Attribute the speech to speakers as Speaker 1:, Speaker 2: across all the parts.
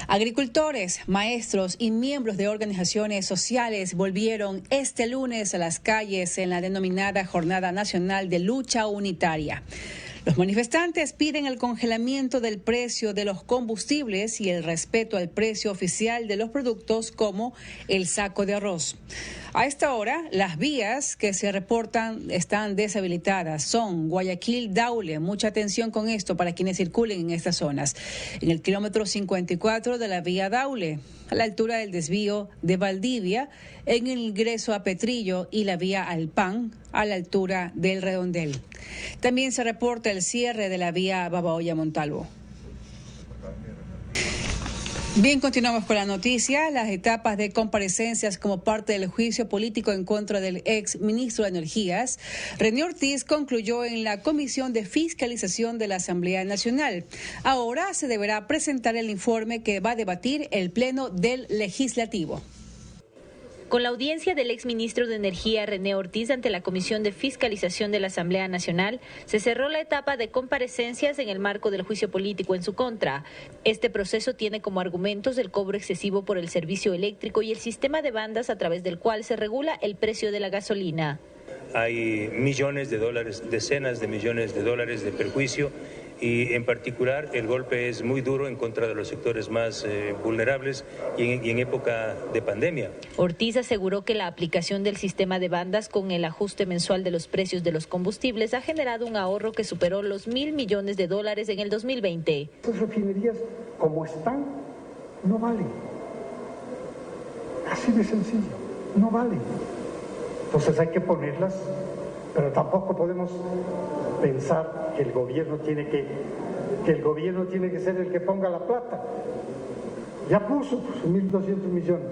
Speaker 1: Agricultores, maestros y miembros de organizaciones sociales volvieron este lunes a las calles en la denominada Jornada Nacional de Lucha Unitaria. Los manifestantes piden el congelamiento del precio de los combustibles y el respeto al precio oficial de los productos como el saco de arroz. A esta hora, las vías que se reportan están deshabilitadas. Son Guayaquil-Daule. Mucha atención con esto para quienes circulen en estas zonas. En el kilómetro 54 de la vía Daule, a la altura del desvío de Valdivia, en el ingreso a Petrillo y la vía Alpán, a la altura del Redondel. También se reporta el cierre de la vía Babahoyo-Montalvo. Bien, continuamos con la noticia. Las etapas de comparecencias como parte del juicio político en contra del ex ministro de Energías, René Ortiz, concluyó en la Comisión de Fiscalización de la Asamblea Nacional. Ahora se deberá presentar el informe que va a debatir el Pleno del Legislativo.
Speaker 2: Con la audiencia del exministro de Energía, René Ortiz, ante la Comisión de Fiscalización de la Asamblea Nacional, se cerró la etapa de comparecencias en el marco del juicio político en su contra. Este proceso tiene como argumentos el cobro excesivo por el servicio eléctrico y el sistema de bandas a través del cual se regula el precio de la gasolina.
Speaker 3: Hay millones de dólares, decenas de millones de dólares de perjuicio y en particular el golpe es muy duro en contra de los sectores más vulnerables y en época de pandemia.
Speaker 2: Ortiz aseguró que la aplicación del sistema de bandas con el ajuste mensual de los precios de los combustibles ha generado un ahorro que superó los $1.000 millones en el 2020.
Speaker 4: Estas refinerías, como están, no valen. Así de sencillo, no valen. Entonces hay que ponerlas, pero tampoco podemos pensar que el gobierno tiene que ser el que ponga la plata. Ya puso 1.200 millones.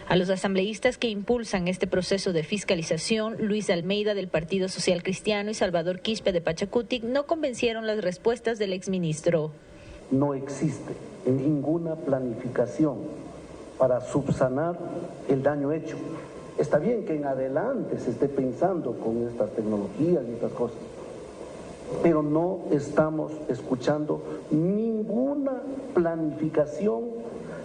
Speaker 2: A los asambleístas que impulsan este proceso de fiscalización, Luis Almeida del Partido Social Cristiano y Salvador Quispe de Pachacutic, no convencieron las respuestas del exministro.
Speaker 5: No existe ninguna planificación para subsanar el daño hecho. Está bien que en adelante se esté pensando con estas tecnologías y estas cosas, pero no estamos escuchando ninguna planificación,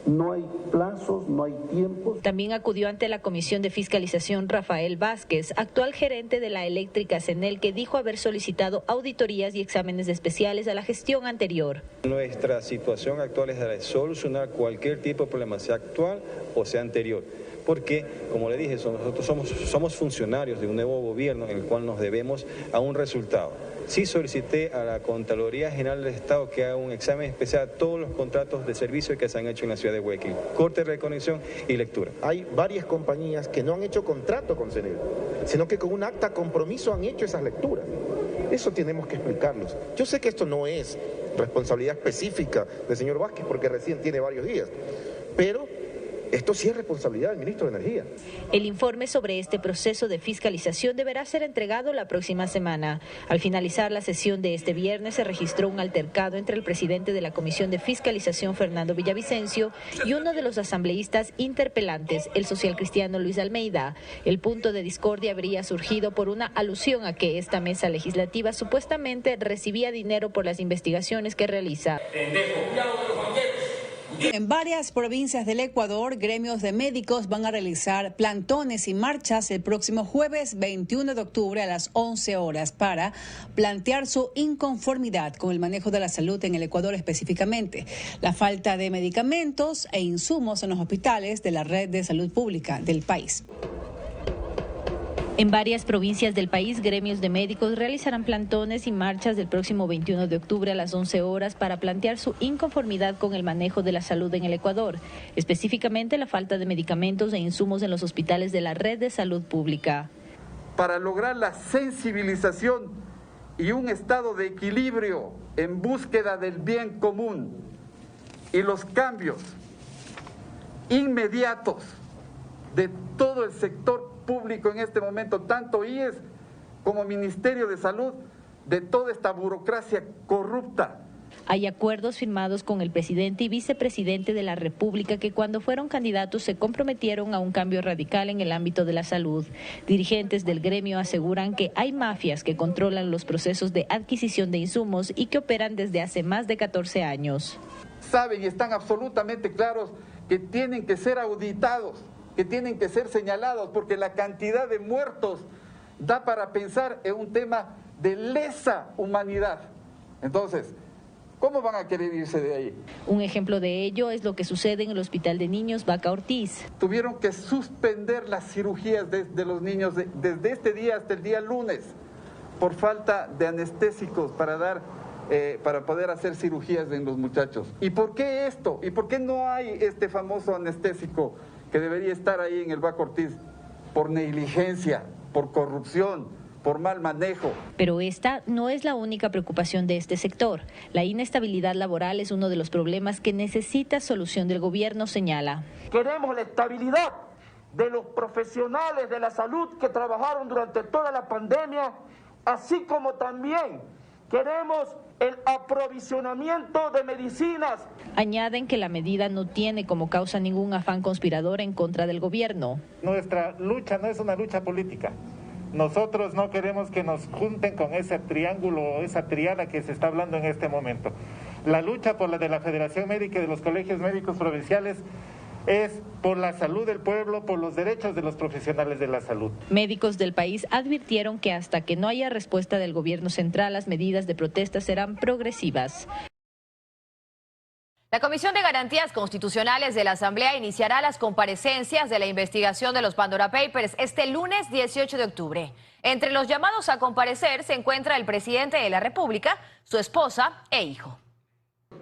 Speaker 5: no hay plazos, no hay tiempos.
Speaker 2: También acudió ante la Comisión de Fiscalización Rafael Vázquez, actual gerente de la eléctrica CENEL, que dijo haber solicitado auditorías y exámenes especiales a la gestión anterior.
Speaker 6: Nuestra situación actual es la de solucionar cualquier tipo de problema, sea actual o sea anterior. Porque, como le dije, nosotros somos funcionarios de un nuevo gobierno en el cual nos debemos a un resultado. Sí solicité a la Contraloría General del Estado que haga un examen especial a todos los contratos de servicio que se han hecho en la ciudad de Guayaquil, corte, reconexión y lectura.
Speaker 7: Hay varias compañías que no han hecho contrato con CENEL, sino que con un acta compromiso han hecho esas lecturas. Eso tenemos que explicarlos. Yo sé que esto no es responsabilidad específica del señor Vázquez porque recién tiene varios días, pero esto sí es responsabilidad del ministro de Energía.
Speaker 2: El informe sobre este proceso de fiscalización deberá ser entregado la próxima semana. Al finalizar la sesión de este viernes se registró un altercado entre el presidente de la Comisión de Fiscalización, Fernando Villavicencio, y uno de los asambleístas interpelantes, el socialcristiano Luis Almeida. El punto de discordia habría surgido por una alusión a que esta mesa legislativa supuestamente recibía dinero por las investigaciones que realiza.
Speaker 1: En varias provincias del Ecuador, gremios de médicos van a realizar plantones y marchas el próximo jueves 21 de octubre a las 11 horas para plantear su inconformidad con el manejo de la salud en el Ecuador, específicamente la falta de medicamentos e insumos en los hospitales de la red de salud pública del país.
Speaker 2: En varias provincias del país, gremios de médicos realizarán plantones y marchas del próximo 21 de octubre a las 11 horas para plantear su inconformidad con el manejo de la salud en el Ecuador, específicamente la falta de medicamentos e insumos en los hospitales de la red de salud pública.
Speaker 8: Para lograr la sensibilización y un estado de equilibrio en búsqueda del bien común y los cambios inmediatos de todo el sector público en este momento, tanto IES como Ministerio de Salud, de toda esta burocracia corrupta.
Speaker 2: Hay acuerdos firmados con el presidente y vicepresidente de la República que cuando fueron candidatos se comprometieron a un cambio radical en el ámbito de la salud. Dirigentes del gremio aseguran que hay mafias que controlan los procesos de adquisición de insumos y que operan desde hace más de 14 años.
Speaker 8: saben y están absolutamente claros que tienen que ser auditados, que tienen que ser señalados, porque la cantidad de muertos da para pensar en un tema de lesa humanidad. Entonces, ¿cómo van a querer irse de ahí?
Speaker 2: Un ejemplo de ello es lo que sucede en el Hospital de Niños Vaca Ortiz.
Speaker 8: Tuvieron que suspender las cirugías de los niños desde este día hasta el día lunes por falta de anestésicos para poder hacer cirugías en los muchachos. ¿Y por qué esto? ¿Y por qué no hay este famoso anestésico que debería estar ahí en el Vaca Ortiz? Por negligencia, por corrupción, por mal manejo.
Speaker 2: Pero esta no es la única preocupación de este sector. La inestabilidad laboral es uno de los problemas que necesita solución del gobierno, señala.
Speaker 9: Queremos la estabilidad de los profesionales de la salud que trabajaron durante toda la pandemia, así como también queremos el aprovisionamiento de medicinas.
Speaker 2: Añaden que la medida no tiene como causa ningún afán conspirador en contra del gobierno.
Speaker 10: Nuestra lucha no es una lucha política. Nosotros no queremos que nos junten con ese triángulo o esa triada que se está hablando en este momento. La lucha por la de la Federación Médica y de los colegios médicos provinciales es por la salud del pueblo, por los derechos de los profesionales de la salud.
Speaker 2: Médicos del país advirtieron que hasta que no haya respuesta del gobierno central, las medidas de protesta serán progresivas.
Speaker 11: La Comisión de Garantías Constitucionales de la Asamblea iniciará las comparecencias de la investigación de los Pandora Papers este lunes 18 de octubre. Entre los llamados a comparecer se encuentra el presidente de la República, su esposa e hijo.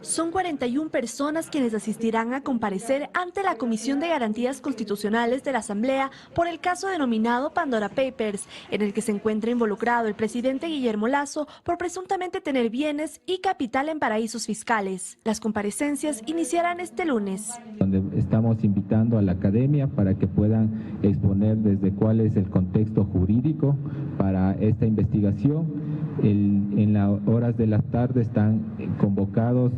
Speaker 12: Son 41 personas quienes asistirán a comparecer ante la Comisión de Garantías Constitucionales de la Asamblea por el caso denominado Pandora Papers, en el que se encuentra involucrado el presidente Guillermo Lasso por presuntamente tener bienes y capital en paraísos fiscales. Las comparecencias iniciarán este lunes.
Speaker 13: Donde estamos invitando a la academia para que puedan exponer desde cuál es el contexto jurídico para esta investigación. En las horas de la tarde están convocados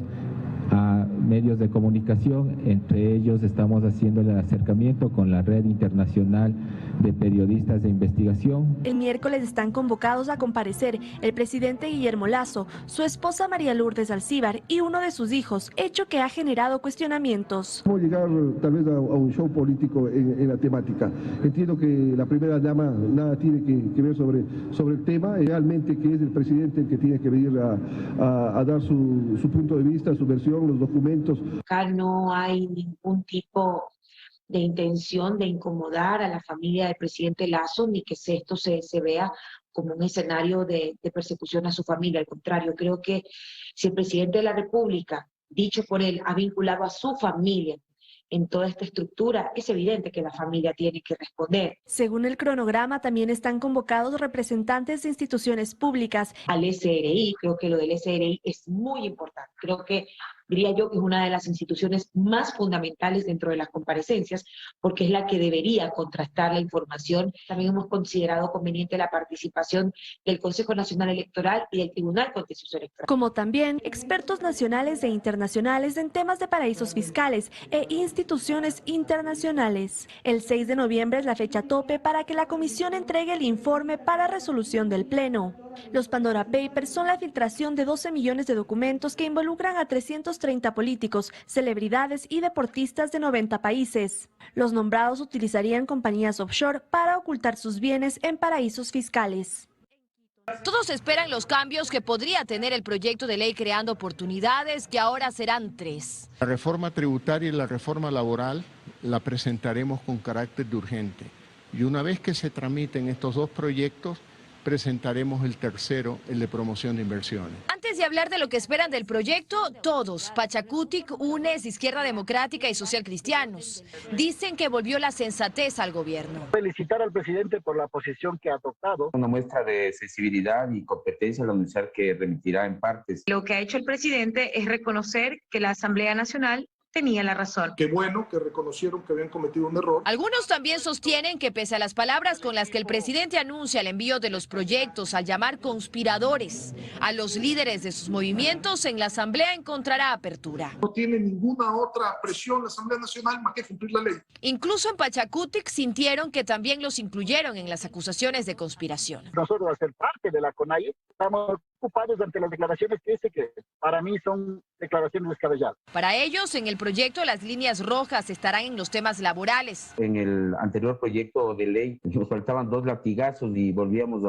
Speaker 13: a medios de comunicación, entre ellos estamos haciendo el acercamiento con la Red Internacional de Periodistas de Investigación.
Speaker 12: El miércoles están convocados a comparecer el presidente Guillermo Lasso, su esposa María Lourdes Alcíbar y uno de sus hijos, hecho que ha generado cuestionamientos.
Speaker 14: ¿Cómo llegar tal vez a un show político en la temática? Entiendo que la primera dama nada tiene que ver sobre el tema, realmente que es el presidente el que tiene que venir a dar su punto de vista, su versión, los documentos.
Speaker 15: Acá no hay ningún tipo de intención de incomodar a la familia del presidente Lasso, ni que esto se vea como un escenario de persecución a su familia. Al contrario, creo que si el presidente de la República, dicho por él, ha vinculado a su familia en toda esta estructura, es evidente que la familia tiene que responder.
Speaker 12: Según el cronograma, también están convocados representantes de instituciones públicas.
Speaker 15: Al SRI, creo que lo del SRI es muy importante. Creo que, diría yo, que es una de las instituciones más fundamentales dentro de las comparecencias, porque es la que debería contrastar la información. También hemos considerado conveniente la participación del Consejo Nacional Electoral y del Tribunal Contencioso Electoral.
Speaker 12: Como también expertos nacionales e internacionales en temas de paraísos fiscales e instituciones internacionales. El 6 de noviembre es la fecha tope para que la comisión entregue el informe para resolución del Pleno. Los Pandora Papers son la filtración de 12 millones de documentos que involucran a 330 políticos, celebridades y deportistas de 90 países. Los nombrados utilizarían compañías offshore para ocultar sus bienes en paraísos fiscales.
Speaker 11: Todos esperan los cambios que podría tener el proyecto de ley creando oportunidades, que ahora serán 3.
Speaker 16: La reforma tributaria y la reforma laboral la presentaremos con carácter de urgente. Y una vez que se tramiten estos dos proyectos, presentaremos el tercero, el de promoción de inversiones.
Speaker 11: Antes de hablar de lo que esperan del proyecto, todos, Pachacutic, UNES, Izquierda Democrática y Social Cristianos, dicen que volvió la sensatez al gobierno.
Speaker 9: Felicitar al presidente por la posición que ha adoptado.
Speaker 17: Una muestra de sensibilidad y competencia al anunciar que remitirá en partes.
Speaker 15: Lo que ha hecho el presidente es reconocer que la Asamblea Nacional tenía la razón.
Speaker 18: Qué bueno que reconocieron que habían cometido un error.
Speaker 11: Algunos también sostienen que pese a las palabras con las que el presidente anuncia el envío de los proyectos al llamar conspiradores a los líderes de sus movimientos, en la Asamblea encontrará apertura.
Speaker 18: No tiene ninguna otra presión la Asamblea Nacional más que cumplir la ley.
Speaker 11: Incluso en Pachacutic sintieron que también los incluyeron en las acusaciones de conspiración.
Speaker 9: Nosotros, al ser parte de la CONAIE, estamos
Speaker 19: preocupados ante las declaraciones que dice que para mí son declaraciones descabelladas.
Speaker 11: Para ellos, en el proyecto las líneas rojas estarán en los temas laborales.
Speaker 17: En el anterior proyecto de ley nos faltaban 2 latigazos y volvíamos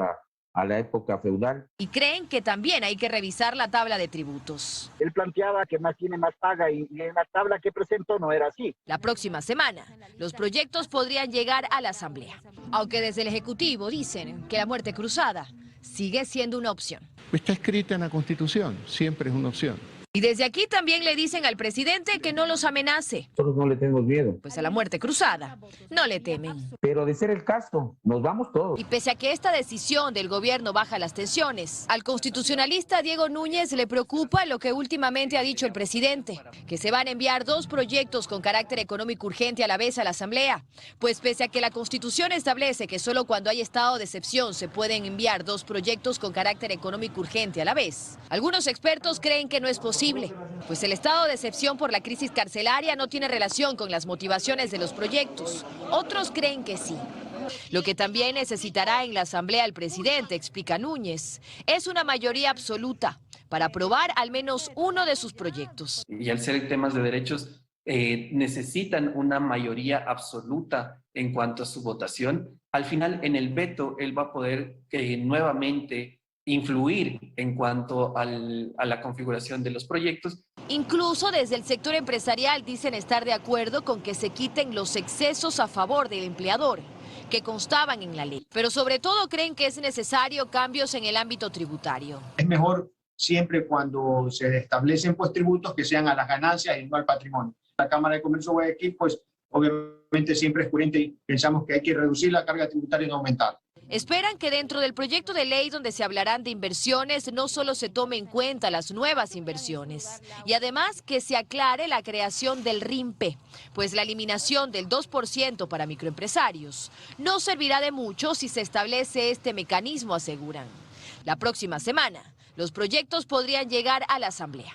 Speaker 17: a la época feudal.
Speaker 11: Y creen que también hay que revisar la tabla de tributos.
Speaker 19: Él planteaba que más tiene más paga y en la tabla que presentó no era así.
Speaker 11: La próxima semana, los proyectos podrían llegar a la Asamblea. Aunque desde el Ejecutivo dicen que la muerte cruzada sigue siendo una opción.
Speaker 16: Está escrita en la Constitución, siempre es una opción.
Speaker 11: Y desde aquí también le dicen al presidente que no los amenace.
Speaker 17: Nosotros no le tenemos miedo.
Speaker 11: Pues a la muerte cruzada no le temen.
Speaker 17: Pero de ser el caso, nos vamos todos.
Speaker 11: Y pese a que esta decisión del gobierno baja las tensiones, al constitucionalista Diego Núñez le preocupa lo que últimamente ha dicho el presidente, que se van a enviar 2 proyectos con carácter económico urgente a la vez a la Asamblea. Pues pese a que la Constitución establece que solo cuando hay estado de excepción se pueden enviar 2 proyectos con carácter económico urgente a la vez, algunos expertos creen que no es posible, pues el estado de excepción por la crisis carcelaria no tiene relación con las motivaciones de los proyectos. Otros creen que sí. Lo que también necesitará en la Asamblea el presidente, explica Núñez, es una mayoría absoluta para aprobar al menos uno de sus proyectos.
Speaker 20: Y al ser temas de derechos, necesitan una mayoría absoluta en cuanto a su votación. Al final, en el veto, él va a poder nuevamente influir en cuanto a la configuración de los proyectos.
Speaker 11: Incluso desde el sector empresarial dicen estar de acuerdo con que se quiten los excesos a favor del empleador que constaban en la ley, pero sobre todo creen que es necesario cambios en el ámbito tributario.
Speaker 21: Es mejor siempre cuando se establecen pues tributos que sean a las ganancias y no al patrimonio. La Cámara de Comercio de Guayaquil pues obviamente siempre es coherente y pensamos que hay que reducir la carga tributaria y no aumentar.
Speaker 11: Esperan que dentro del proyecto de ley donde se hablarán de inversiones no solo se tome en cuenta las nuevas inversiones y además que se aclare la creación del RIMPE, pues la eliminación del 2% para microempresarios no servirá de mucho si se establece este mecanismo, aseguran. La próxima semana, los proyectos podrían llegar a la Asamblea.